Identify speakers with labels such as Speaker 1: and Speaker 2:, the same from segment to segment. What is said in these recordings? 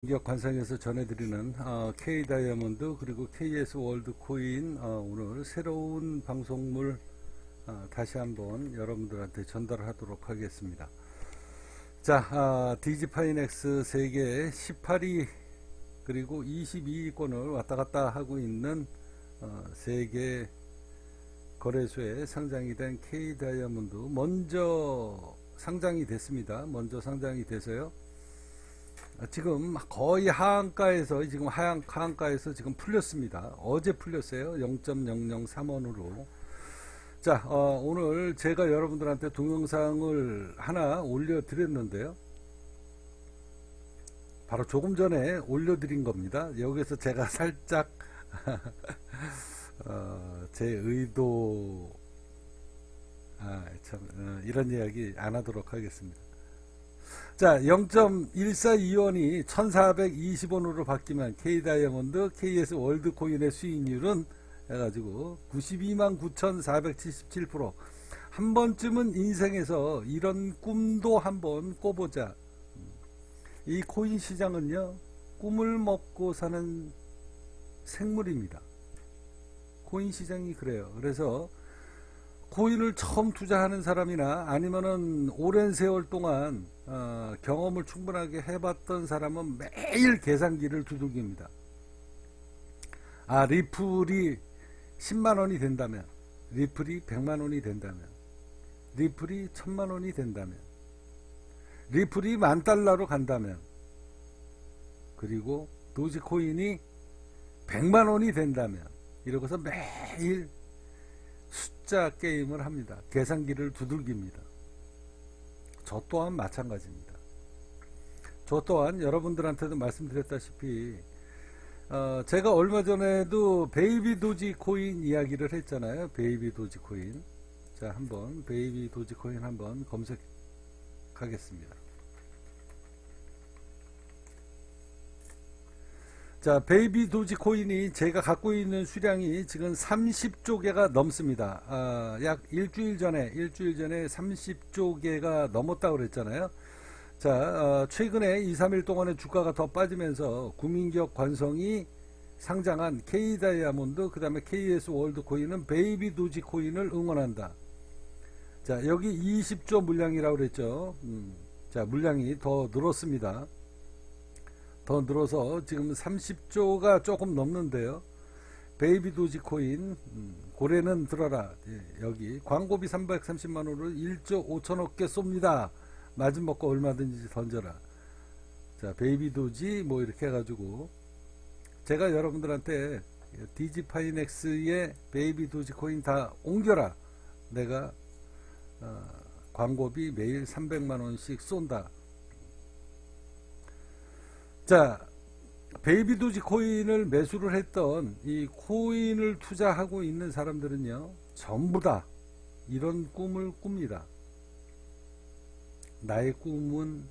Speaker 1: 공격 관상에서 전해드리는 K 다이아몬드 그리고 KS 월드 코인 오늘 새로운 방송물 다시 한번 여러분들한테 전달하도록 하겠습니다. 자, 디지파이넥스 세계 18위 그리고 22위권을 왔다 갔다 하고 있는 세계 거래소에 상장이 된 K 다이아몬드 먼저 상장이 됐습니다. 먼저 상장이 돼서요. 지금 거의 하한가에서 지금 하한가에서 지금 풀렸습니다. 어제 풀렸어요. 0.003원으로. 자, 오늘 제가 여러분들한테 동영상을 하나 올려드렸는데요. 바로 조금 전에 올려드린 겁니다. 여기서 제가 살짝 제 의도 이런 이야기 안 하도록 하겠습니다. 자, 0.142원이 1420원으로 바뀌면 K다이아몬드, KS 월드코인의 수익률은 해가지고 929,477%. 한 번쯤은 인생에서 이런 꿈도 한번 꿔보자. 이 코인 시장은요, 꿈을 먹고 사는 생물입니다. 코인 시장이 그래요. 그래서 코인을 처음 투자하는 사람이나 아니면은 오랜 세월 동안 경험을 충분하게 해봤던 사람은 매일 계산기를 두들깁니다. 리플이 10만원이 된다면, 리플이 100만원이 된다면, 리플이 1000만원이 된다면, 리플이 10,000달러로 간다면, 그리고 도지코인이 100만원이 된다면, 이러고서 매일 숫자 게임을 합니다. 계산기를 두들깁니다. 저 또한 마찬가지입니다. 저 또한 여러분들한테도 말씀드렸다시피 제가 얼마 전에도 베이비 도지코인 이야기를 했잖아요. 베이비 도지코인. 자, 한번 베이비 도지코인 한번 검색하겠습니다. 자, 베이비 도지코인이 제가 갖고 있는 수량이 지금 30조 개가 넘습니다. 약 일주일 전에 30조 개가 넘었다고 그랬잖아요. 자, 최근에 2, 3일 동안에 주가가 더 빠지면서 국민기업 관성이 상장한 K 다이아몬드, 그 다음에 KS 월드 코인은 베이비 도지코인을 응원한다. 자, 여기 20조 물량이라고 그랬죠. 자, 물량이 더 늘었습니다. 더 늘어서 지금 30조가 조금 넘는데요. 베이비 도지코인 고래는 들어라. 여기 광고비 330만원을 1조 5천억 개 쏩니다. 마진 먹고 얼마든지 던져라. 자, 베이비 도지 뭐 이렇게 해가지고 제가 여러분들한테 디지파이넥스의 베이비 도지코인 다 옮겨라. 내가 광고비 매일 300만원씩 쏜다. 자, 베이비 도지코인을 매수를 했던 이 코인을 투자하고 있는 사람들은요, 전부 다 이런 꿈을 꿉니다. 나의 꿈은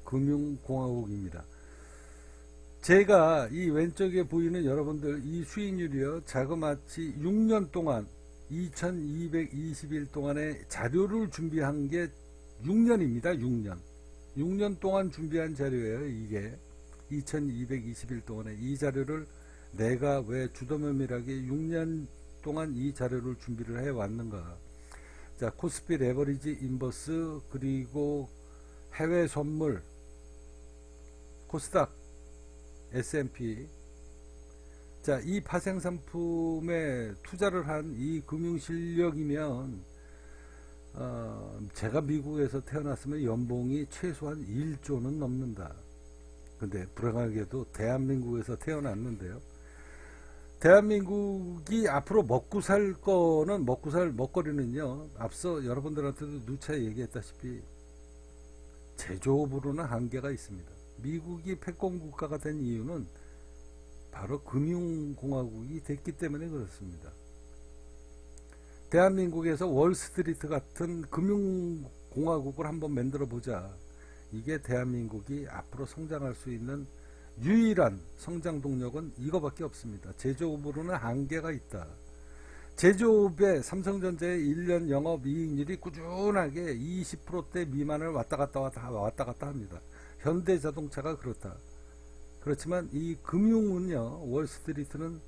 Speaker 1: 금융공화국입니다. 제가 이 왼쪽에 보이는 여러분들 이 수익률이요, 자그마치 6년 동안 2220일 동안의 자료를 준비한 게 6년입니다. 6년 동안 준비한 자료예요. 이게 2220일 동안에 이 자료를 내가 왜 주도면밀하게 6년 동안 이 자료를 준비를 해 왔는가. 자, 코스피 레버리지 인버스, 그리고 해외 선물, 코스닥, S&P. 자, 이 파생 상품에 투자를 한 이 금융 실력이면 제가 미국에서 태어났으면 연봉이 최소한 1조는 넘는다. 근데 불행하게도 대한민국에서 태어났는데요. 대한민국이 앞으로 먹고 살 거는 먹고 살 먹거리는요. 앞서 여러분들한테도 누차 얘기했다시피 제조업으로는 한계가 있습니다. 미국이 패권국가가 된 이유는 바로 금융공화국이 됐기 때문에 그렇습니다. 대한민국에서 월스트리트 같은 금융공화국을 한번 만들어 보자. 이게 대한민국이 앞으로 성장할 수 있는 유일한 성장 동력은 이거밖에 없습니다. 제조업으로는 한계가 있다. 제조업의 삼성전자의 1년 영업이익률이 꾸준하게 20%대 미만을 왔다 갔다 합니다. 현대자동차가 그렇다. 그렇지만 이 금융은요, 월스트리트는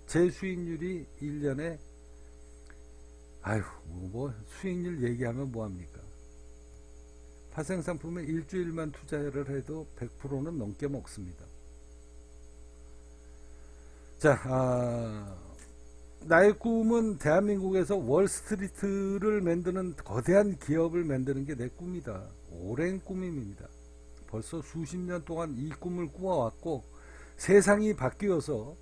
Speaker 1: 제 수익률이 1년에 아휴 뭐 수익률 얘기하면 뭐합니까? 파생상품에 일주일만 투자를 해도 100%는 넘게 먹습니다. 자, 나의 꿈은 대한민국에서 월스트리트를 만드는 거대한 기업을 만드는 게 내 꿈이다. 오랜 꿈입니다. 벌써 수십 년 동안 이 꿈을 꾸어왔고, 세상이 바뀌어서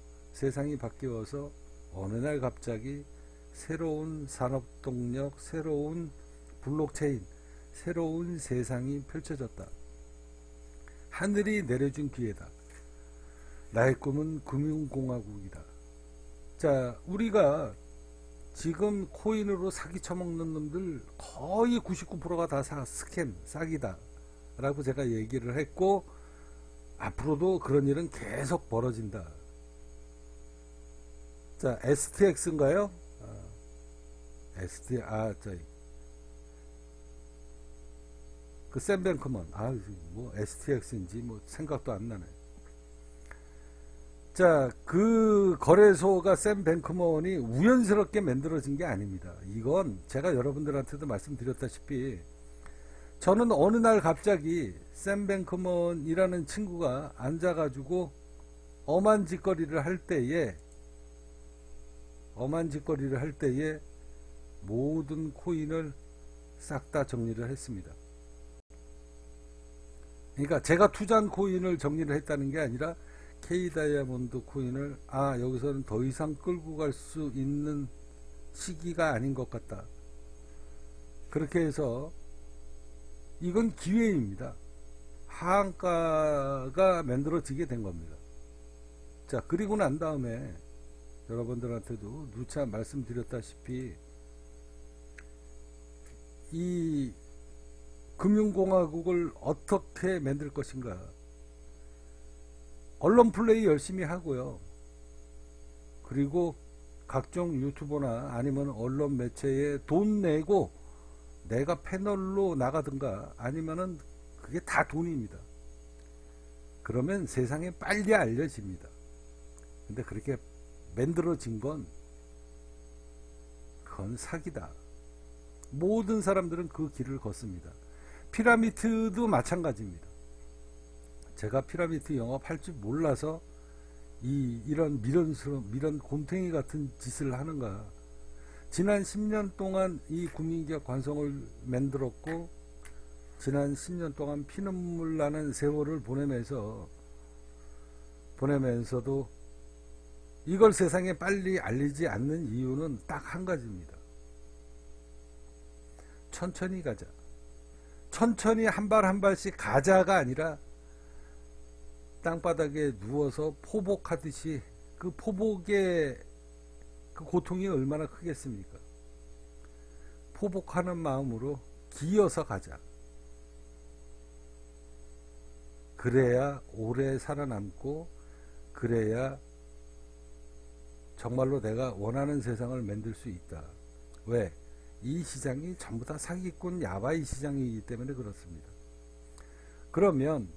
Speaker 1: 어느 날 갑자기 새로운 산업동력, 새로운 블록체인, 새로운 세상이 펼쳐졌다. 하늘이 내려준 기회다. 나의 꿈은 금융공화국이다. 자, 우리가 지금 코인으로 사기 쳐먹는 놈들 거의 99%가 다 스캠, 사기다 라고 제가 얘기를 했고, 앞으로도 그런 일은 계속 벌어진다. 자, STX인가요? 그 샘 뱅크먼, 뭐 STX인지 뭐 생각도 안 나네. 자, 그 거래소가 샘 뱅크먼이 우연스럽게 만들어진 게 아닙니다. 이건 제가 여러분들한테도 말씀드렸다시피, 저는 어느 날 갑자기 샘 뱅크먼이라는 친구가 앉아가지고 엄한 짓거리를 할 때에 모든 코인을 싹 다 정리를 했습니다. 그러니까 제가 투자한 코인을 정리를 했다는 게 아니라 K 다이아몬드 코인을 여기서는 더 이상 끌고 갈 수 있는 시기가 아닌 것 같다. 그렇게 해서 이건 기회입니다. 하한가가 만들어지게 된 겁니다. 자, 그리고 난 다음에 여러분들한테도 누차 말씀드렸다시피 이 금융공화국을 어떻게 만들 것인가. 언론 플레이 열심히 하고요. 그리고 각종 유튜버나 아니면 언론 매체에 돈 내고 내가 패널로 나가든가, 아니면은 그게 다 돈입니다. 그러면 세상에 빨리 알려집니다. 근데 그렇게 만들어진 건 그건 사기다. 모든 사람들은 그 길을 걷습니다. 피라미드도 마찬가지입니다. 제가 피라미드 영업할 줄 몰라서 이런 미련 곰탱이 같은 짓을 하는가. 지난 10년 동안 이 국민기업 관성을 만들었고, 지난 10년 동안 피눈물 나는 세월을 보내면서도 이걸 세상에 빨리 알리지 않는 이유는 딱 한 가지입니다. 천천히 가자. 천천히 한 발 한 발씩 가자가 아니라 땅바닥에 누워서 포복하듯이, 그 포복의 그 고통이 얼마나 크겠습니까? 포복하는 마음으로 기어서 가자. 그래야 오래 살아남고, 그래야 정말로 내가 원하는 세상을 만들 수 있다. 왜? 이 시장이 전부 다 사기꾼 야바이 시장이기 때문에 그렇습니다. 그러면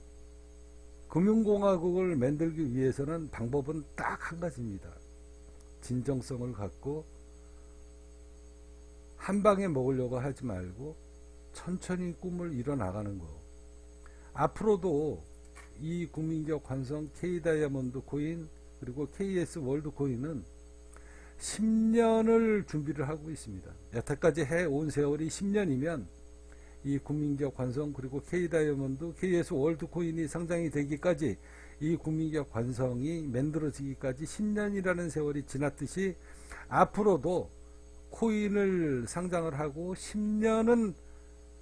Speaker 1: 금융공화국을 만들기 위해서는 방법은 딱 한 가지입니다. 진정성을 갖고 한 방에 먹으려고 하지 말고 천천히 꿈을 이뤄나가는 거. 앞으로도 이 국민기업 관성 K 다이아몬드 코인 그리고 KS 월드 코인은 10년을 준비를 하고 있습니다. 여태까지 해온 세월이 10년이면 이 국민기업 관성 그리고 K 다이아몬드, KS 월드 코인이 상장이 되기까지, 이 국민기업 관성이 만들어지기까지 10년이라는 세월이 지났듯이, 앞으로도 코인을 상장을 하고 10년은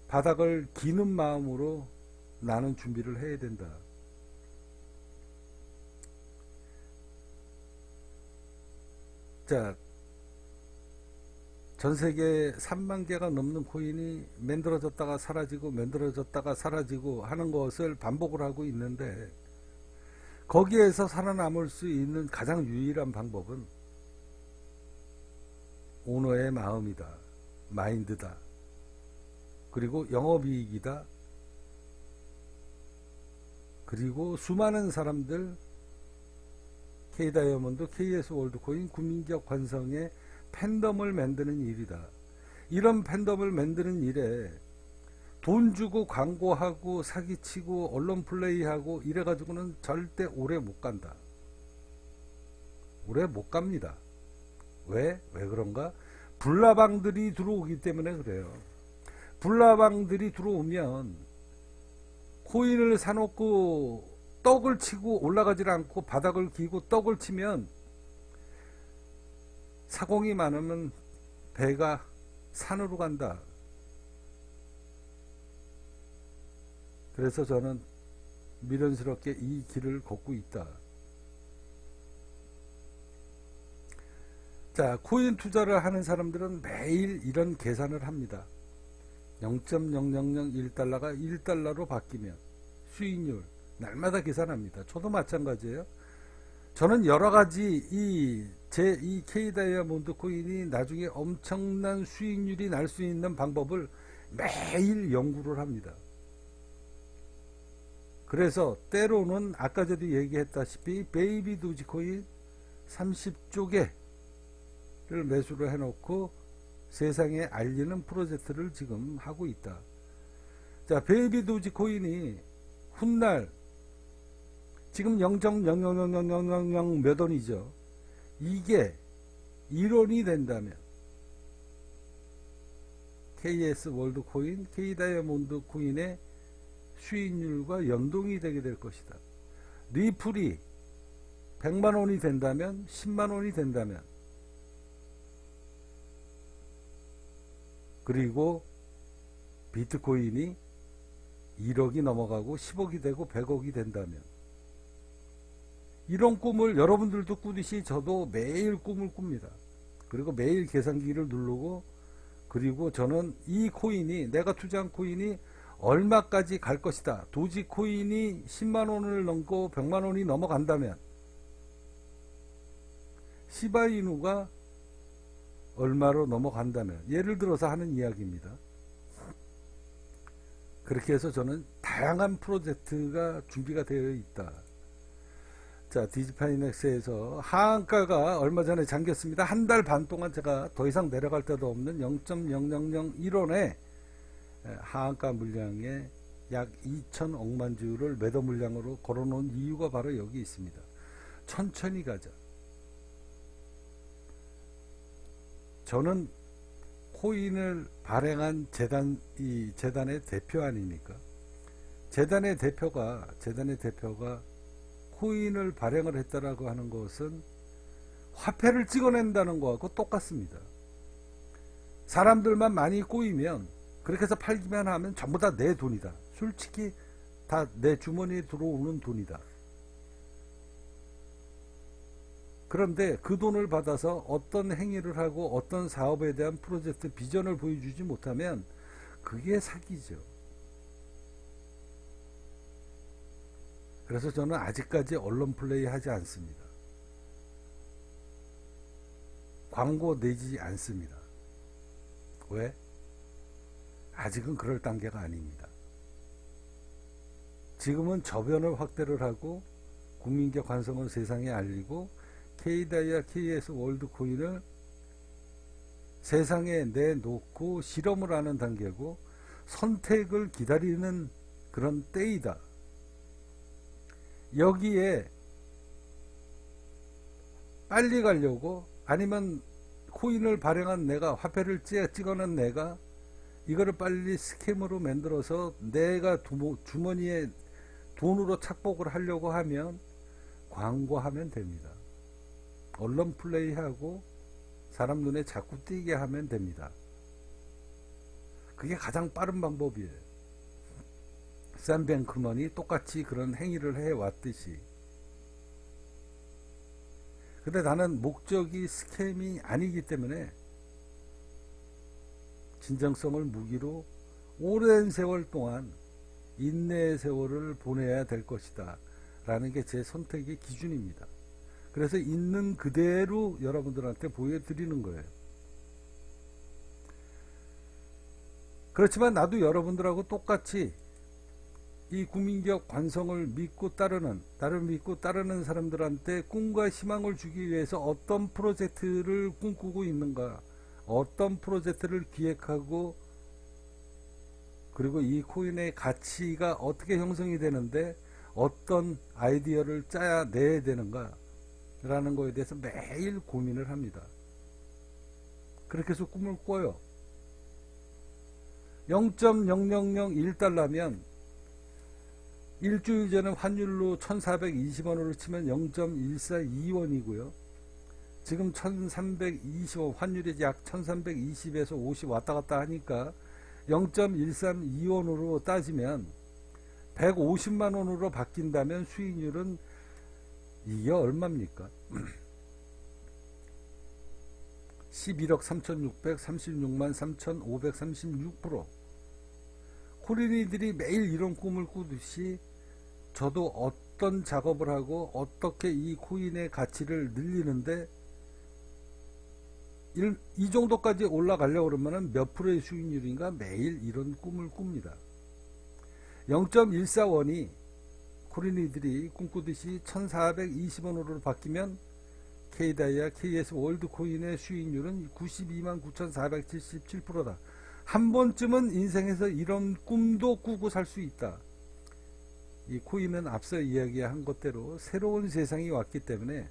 Speaker 1: 바닥을 기는 마음으로 나는 준비를 해야 된다. 자, 전세계 3만 개가 넘는 코인이 만들어졌다가 사라지고 하는 것을 반복을 하고 있는데, 거기에서 살아남을 수 있는 가장 유일한 방법은 오너의 마음이다, 마인드다, 그리고 영업이익이다, 그리고 수많은 사람들 K다이아몬드, KS월드코인, 국민적 관성의 팬덤을 만드는 일이다. 이런 팬덤을 만드는 일에 돈 주고 광고하고 사기치고 언론 플레이하고 이래가지고는 절대 오래 못 간다. 오래 못 갑니다. 왜 그런가? 불나방들이 들어오기 때문에 그래요. 불나방들이 들어오면 코인을 사놓고 떡을 치고 올라가질 않고 바닥을 기고 떡을 치면 사공이 많으면 배가 산으로 간다. 그래서 저는 미련스럽게 이 길을 걷고 있다. 자, 코인 투자를 하는 사람들은 매일 이런 계산을 합니다. 0.0001달러가 1달러로 바뀌면 수익률 날마다 계산합니다. 저도 마찬가지예요. 저는 여러가지 이 K다이아몬드 코인이 나중에 엄청난 수익률이 날 수 있는 방법을 매일 연구를 합니다. 그래서 때로는 아까 전에 얘기했다시피 베이비 도지코인 30조 개를 매수를 해놓고 세상에 알리는 프로젝트를 지금 하고 있다. 자, 베이비 도지코인이 훗날 지금 0.0000000 몇 원이죠. 이게 1원이 된다면 KS 월드코인, K다이아몬드 코인의 수익률과 연동이 되게 될 것이다. 리플이 100만원이 된다면, 10만원이 된다면, 그리고 비트코인이 1억이 넘어가고 10억이 되고 100억이 된다면, 이런 꿈을 여러분들도 꾸듯이 저도 매일 꿈을 꿉니다. 그리고 매일 계산기를 누르고, 그리고 저는 이 코인이, 내가 투자한 코인이 얼마까지 갈 것이다. 도지코인이 10만원을 넘고 100만원이 넘어간다면 시바이누가 얼마로 넘어간다면, 예를 들어서 하는 이야기입니다. 그렇게 해서 저는 다양한 프로젝트가 준비가 되어 있다. 자, 디지파이넥스에서 하한가가 얼마 전에 잠겼습니다. 한 달 반 동안 제가 더 이상 내려갈 데도 없는 0.0001원에 하한가 물량에 약 2천억만 주를 매도 물량으로 걸어놓은 이유가 바로 여기 있습니다. 천천히 가자. 저는 코인을 발행한 재단의 대표 아닙니까? 재단의 대표가 코인을 발행을 했다라고 하는 것은 화폐를 찍어낸다는 거하고 똑같습니다. 사람들만 많이 꼬이면, 그렇게 해서 팔기만 하면 전부 다 내 돈이다. 솔직히 다 내 주머니에 들어오는 돈이다. 그런데 그 돈을 받아서 어떤 행위를 하고 어떤 사업에 대한 프로젝트 비전을 보여주지 못하면 그게 사기죠. 그래서 저는 아직까지 언론 플레이 하지 않습니다. 광고 내지 않습니다. 왜? 아직은 그럴 단계가 아닙니다. 지금은 저변을 확대를 하고 국민적 관성을 세상에 알리고 K다이아 KS 월드코인을 세상에 내놓고 실험을 하는 단계고 선택을 기다리는 그런 때이다. 여기에 빨리 가려고, 아니면 코인을 발행한 내가, 화폐를 찍어낸 내가 이거를 빨리 스캠으로 만들어서 내가 주머니에 돈으로 착복을 하려고 하면 광고하면 됩니다. 언론 플레이하고 사람 눈에 자꾸 띄게 하면 됩니다. 그게 가장 빠른 방법이에요. 샘 뱅크먼이 똑같이 그런 행위를 해왔듯이. 근데 나는 목적이 스캠이 아니기 때문에 진정성을 무기로 오랜 세월 동안 인내의 세월을 보내야 될 것이다 라는 게 제 선택의 기준입니다. 그래서 있는 그대로 여러분들한테 보여드리는 거예요. 그렇지만 나도 여러분들하고 똑같이 이 국민기업 관성을 믿고 따르는, 나를 믿고 따르는 사람들한테 꿈과 희망을 주기 위해서 어떤 프로젝트를 꿈꾸고 있는가, 어떤 프로젝트를 기획하고, 그리고 이 코인의 가치가 어떻게 형성이 되는데 어떤 아이디어를 짜야 내야 되는가 라는 거에 대해서 매일 고민을 합니다. 그렇게 해서 꿈을 꿔요. 0.0001달러면 일주일 전에 환율로 1420원으로 치면 0.142원이고요. 지금 1320원, 환율이 약 1320에서 50 왔다 갔다 하니까 0.132원으로 따지면 150만원으로 바뀐다면 수익률은 이게 얼마입니까? 11억 3636만 3536%. 코린이들이 매일 이런 꿈을 꾸듯이 저도 어떤 작업을 하고 어떻게 이 코인의 가치를 늘리는데 이 정도까지 올라가려고 그러면 몇 프로의 수익률인가 매일 이런 꿈을 꿉니다. 0.141원이 코린이들이 꿈꾸듯이 1420원으로 바뀌면 K다이아 KS 월드코인의 수익률은 92만 9477%다. 한 번쯤은 인생에서 이런 꿈도 꾸고 살 수 있다. 이 코인은 앞서 이야기한 것대로 새로운 세상이 왔기 때문에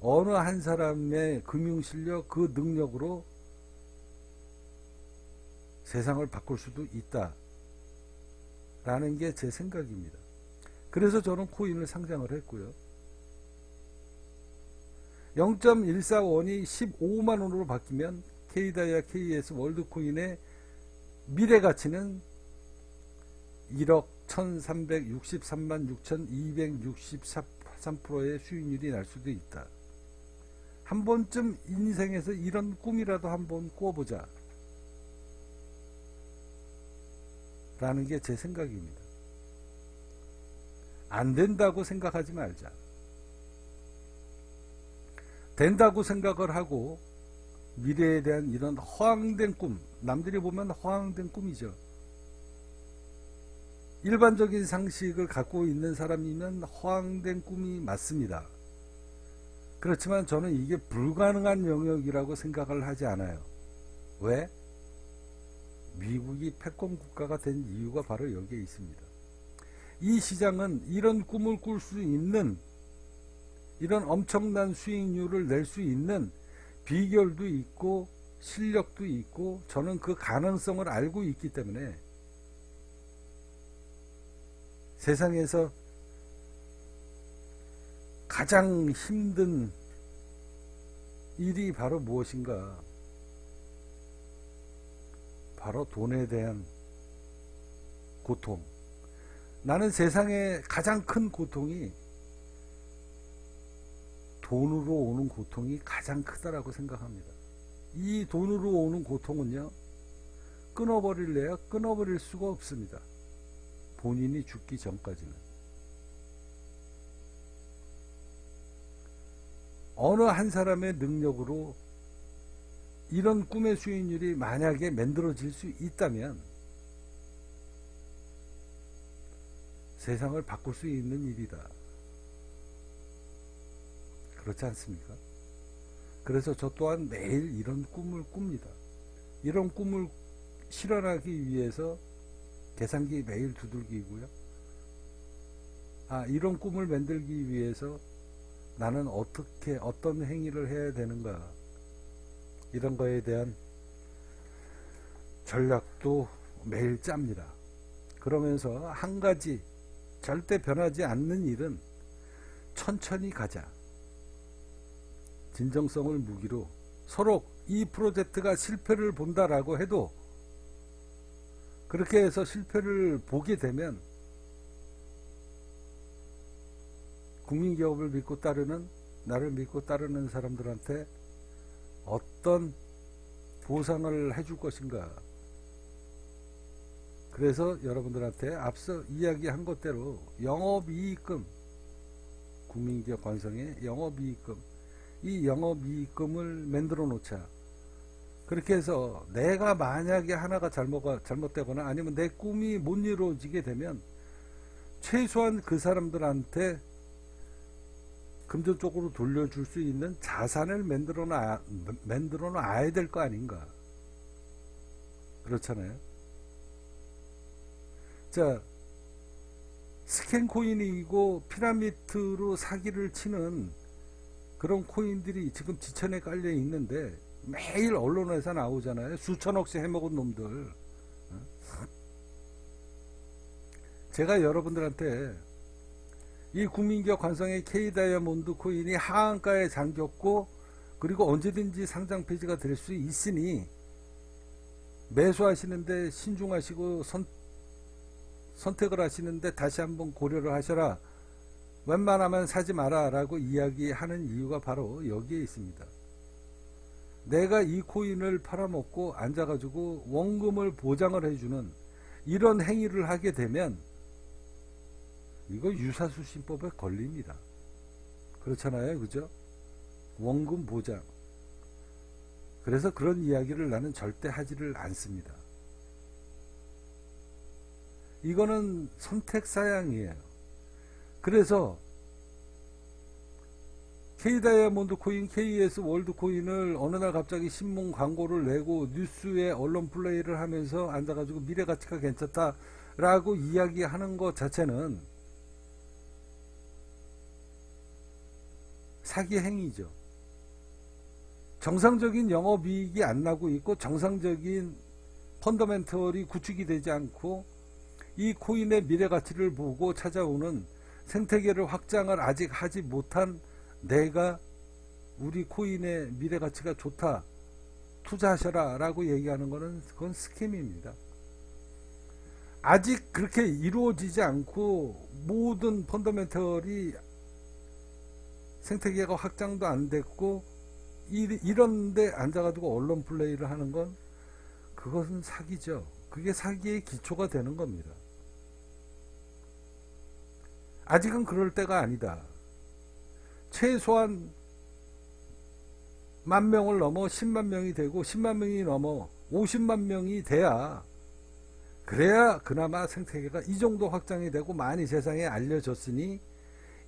Speaker 1: 어느 한 사람의 금융실력, 그 능력으로 세상을 바꿀 수도 있다 라는 게 제 생각입니다. 그래서 저는 코인을 상장을 했고요. 0.141원이 15만원으로 바뀌면 K다이아 KS 월드코인의 미래 가치는 1억 1363만 6263%의 수익률이 날 수도 있다. 한 번쯤 인생에서 이런 꿈이라도 한번 꿔보자 라는 게 제 생각입니다. 안 된다고 생각하지 말자. 된다고 생각을 하고 미래에 대한 이런 허황된 꿈, 남들이 보면 허황된 꿈이죠. 일반적인 상식을 갖고 있는 사람이면 허황된 꿈이 맞습니다. 그렇지만 저는 이게 불가능한 영역이라고 생각을 하지 않아요. 왜? 미국이 패권 국가가 된 이유가 바로 여기에 있습니다. 이 시장은 이런 꿈을 꿀 수 있는, 이런 엄청난 수익률을 낼 수 있는 비결도 있고 실력도 있고 저는 그 가능성을 알고 있기 때문에 세상에서 가장 힘든 일이 바로 무엇인가? 바로 돈에 대한 고통. 나는 세상에 가장 큰 고통이 돈으로 오는 고통이 가장 크다라고 생각합니다. 이 돈으로 오는 고통은요, 끊어버릴래야 끊어버릴 수가 없습니다. 본인이 죽기 전까지는. 어느 한 사람의 능력으로 이런 꿈의 수익률이 만약에 만들어질 수 있다면 세상을 바꿀 수 있는 일이다. 그렇지 않습니까? 그래서 저 또한 매일 이런 꿈을 꿉니다. 이런 꿈을 실현하기 위해서 계산기 매일 두들기고요. 이런 꿈을 만들기 위해서 나는 어떻게 어떤 행위를 해야 되는가, 이런 거에 대한 전략도 매일 짭니다. 그러면서 한 가지 절대 변하지 않는 일은 천천히 가자. 진정성을 무기로 서로 이 프로젝트가 실패를 본다라고 해도 그렇게 해서 실패를 보게 되면 국민기업을 믿고 따르는, 나를 믿고 따르는 사람들한테 어떤 보상을 해줄 것인가. 그래서 여러분들한테 앞서 이야기한 것대로 영업이익금, 국민기업 관성의 영업이익금, 이 영업이익금을 만들어 놓자. 그렇게 해서 내가 만약에 하나가 잘못되거나 아니면 내 꿈이 못 이루어지게 되면 최소한 그 사람들한테 금전적으로 돌려줄 수 있는 자산을 만들어 놔야 될 거 아닌가. 그렇잖아요. 자, 스캔 코인이고 피라미드로 사기를 치는 그런 코인들이 지금 지천에 깔려 있는데 매일 언론에서 나오잖아요. 수천억씩 해먹은 놈들. 제가 여러분들한테 이 국민기업 관성의 K다이아몬드 코인이 하한가에 잠겼고 그리고 언제든지 상장 폐지가 될 수 있으니 매수하시는데 신중하시고 선택을 하시는데 다시 한번 고려를 하셔라. 웬만하면 사지 마라 라고 이야기하는 이유가 바로 여기에 있습니다. 내가 이 코인을 팔아먹고 앉아가지고 원금을 보장을 해주는 이런 행위를 하게 되면 이거 유사수신법에 걸립니다. 그렇잖아요. 그죠? 원금 보장. 그래서 그런 이야기를 나는 절대 하지를 않습니다. 이거는 선택사양이에요. 그래서 K다이아몬드 코인, KS 월드 코인을 어느 날 갑자기 신문 광고를 내고 뉴스에 언론 플레이를 하면서 앉아가지고 미래가치가 괜찮다라고 이야기하는 것 자체는 사기 행위죠. 정상적인 영업이익이 안 나고 있고 정상적인 펀더멘털이 구축이 되지 않고 이 코인의 미래가치를 보고 찾아오는 생태계를 확장을 아직 하지 못한 내가 우리 코인의 미래가치가 좋다 투자하셔라 라고 얘기하는 것은 그건 스캠입니다. 아직 그렇게 이루어지지 않고 모든 펀더멘털이 생태계가 확장도 안 됐고 이런데 앉아가지고 언론 플레이를 하는 건 그것은 사기죠. 그게 사기의 기초가 되는 겁니다. 아직은 그럴 때가 아니다. 최소한 10,000명을 넘어 10만 명이 되고 10만 명이 넘어 50만 명이 돼야 그래야 그나마 생태계가 이 정도 확장이 되고 많이 세상에 알려졌으니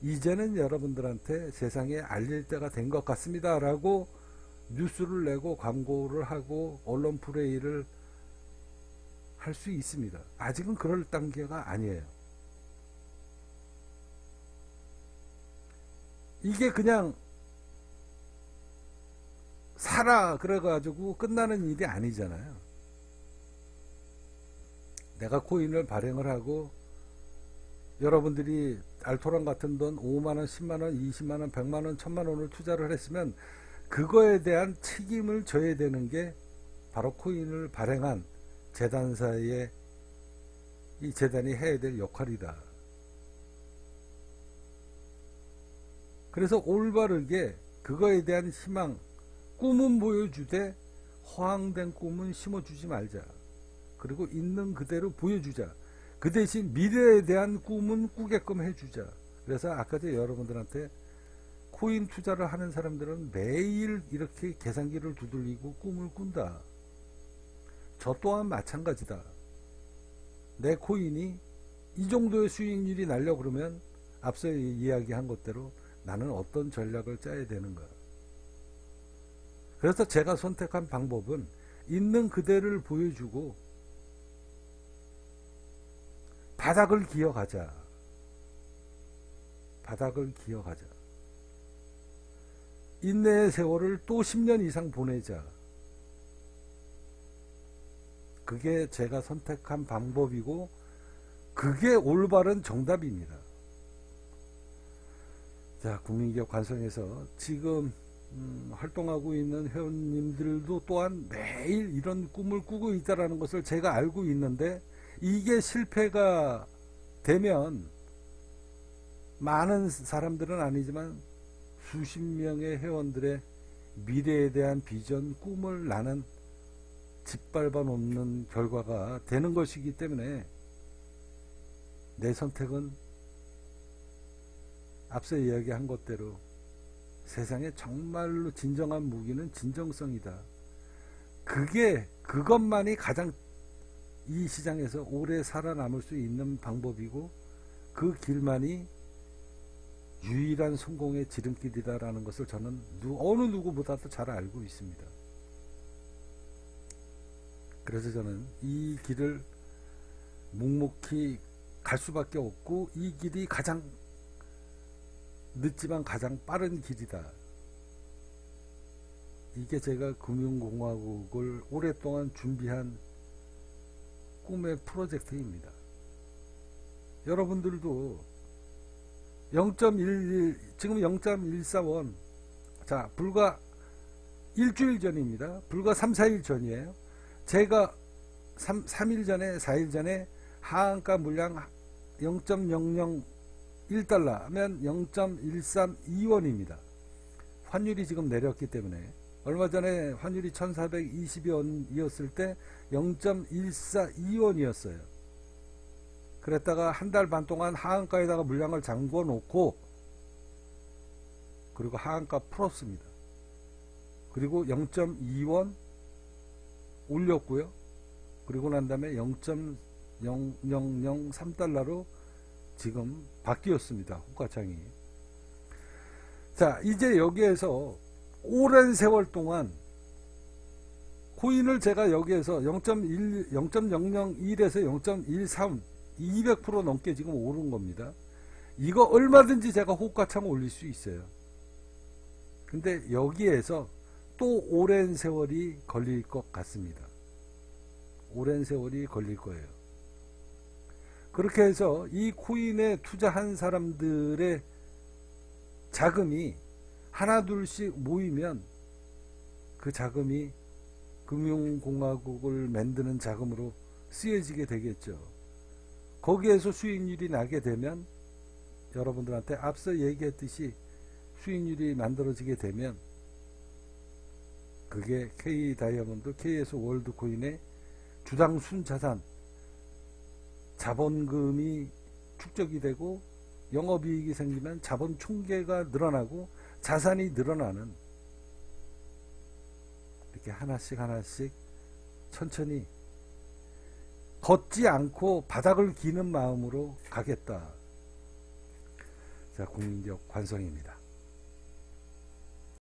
Speaker 1: 이제는 여러분들한테 세상에 알릴 때가 된 것 같습니다 라고 뉴스를 내고 광고를 하고 언론 플레이를 할 수 있습니다. 아직은 그럴 단계가 아니에요. 이게 그냥 사라 그래가지고 끝나는 일이 아니잖아요. 내가 코인을 발행을 하고 여러분들이 알토란 같은 돈 5만원, 10만원, 20만원, 100만원, 1000만원을 투자를 했으면 그거에 대한 책임을 져야 되는 게 바로 코인을 발행한 재단사의 이 재단이 해야 될 역할이다. 그래서 올바르게 그거에 대한 희망, 꿈은 보여주되 허황된 꿈은 심어주지 말자. 그리고 있는 그대로 보여주자. 그 대신 미래에 대한 꿈은 꾸게끔 해주자. 그래서 아까 전에 여러분들한테 코인 투자를 하는 사람들은 매일 이렇게 계산기를 두들리고 꿈을 꾼다. 저 또한 마찬가지다. 내 코인이 이 정도의 수익률이 날려 그러면 앞서 이야기한 것대로 나는 어떤 전략을 짜야 되는가. 그래서 제가 선택한 방법은 있는 그대를 보여주고 바닥을 기어가자. 바닥을 기어가자. 인내의 세월을 또 10년 이상 보내자. 그게 제가 선택한 방법이고 그게 올바른 정답입니다. 자, 국민기업 관성에서 지금 활동하고 있는 회원님들도 또한 매일 이런 꿈을 꾸고 있다는 것을 제가 알고 있는데 이게 실패가 되면 많은 사람들은 아니지만 수십 명의 회원들의 미래에 대한 비전, 꿈을 나는 짓밟아 놓는 결과가 되는 것이기 때문에 내 선택은 앞서 이야기한 것대로 세상에 정말로 진정한 무기는 진정성이다. 그것만이 가장 이 시장에서 오래 살아남을 수 있는 방법이고 그 길만이 유일한 성공의 지름길이다라는 것을 저는 어느 누구보다도 잘 알고 있습니다. 그래서 저는 이 길을 묵묵히 갈 수밖에 없고, 이 길이 가장 늦지만 가장 빠른 길이다. 이게 제가 금융공화국을 오랫동안 준비한 꿈의 프로젝트입니다. 여러분들도 0.11, 지금 0.141, 자, 불과 일주일 전입니다. 불과 3, 4일 전이에요. 제가 3일 전에, 4일 전에 하한가 물량 0.001달러 하면 0.132원입니다. 환율이 지금 내렸기 때문에. 얼마 전에 환율이 1420원이었을 때 0.142원이었어요. 그랬다가 한 달 반 동안 하한가에다가 물량을 잠궈 놓고, 그리고 하한가 풀었습니다. 그리고 0.2원 올렸고요. 그리고 난 다음에 0.0003달러로 지금 바뀌었습니다. 호가창이. 자, 이제 여기에서 오랜 세월 동안 코인을 제가 여기에서 0.001에서 0.13 200% 넘게 지금 오른 겁니다. 이거 얼마든지 제가 호가창 올릴 수 있어요. 근데 여기에서 또 오랜 세월이 걸릴 것 같습니다. 오랜 세월이 걸릴 거예요. 그렇게 해서 이 코인에 투자한 사람들의 자금이 하나 둘씩 모이면 그 자금이 금융공화국을 만드는 자금으로 쓰여지게 되겠죠. 거기에서 수익률이 나게 되면, 여러분들한테 앞서 얘기했듯이 수익률이 만들어지게 되면, 그게 K다이아몬드, KS 월드코인의 주당 순자산, 자본금이 축적이 되고 영업이익이 생기면 자본 총계가 늘어나고 자산이 늘어나는, 이렇게 하나씩 하나씩 천천히 걷지 않고 바닥을 기는 마음으로 가겠다. 자, 국민적 관성입니다.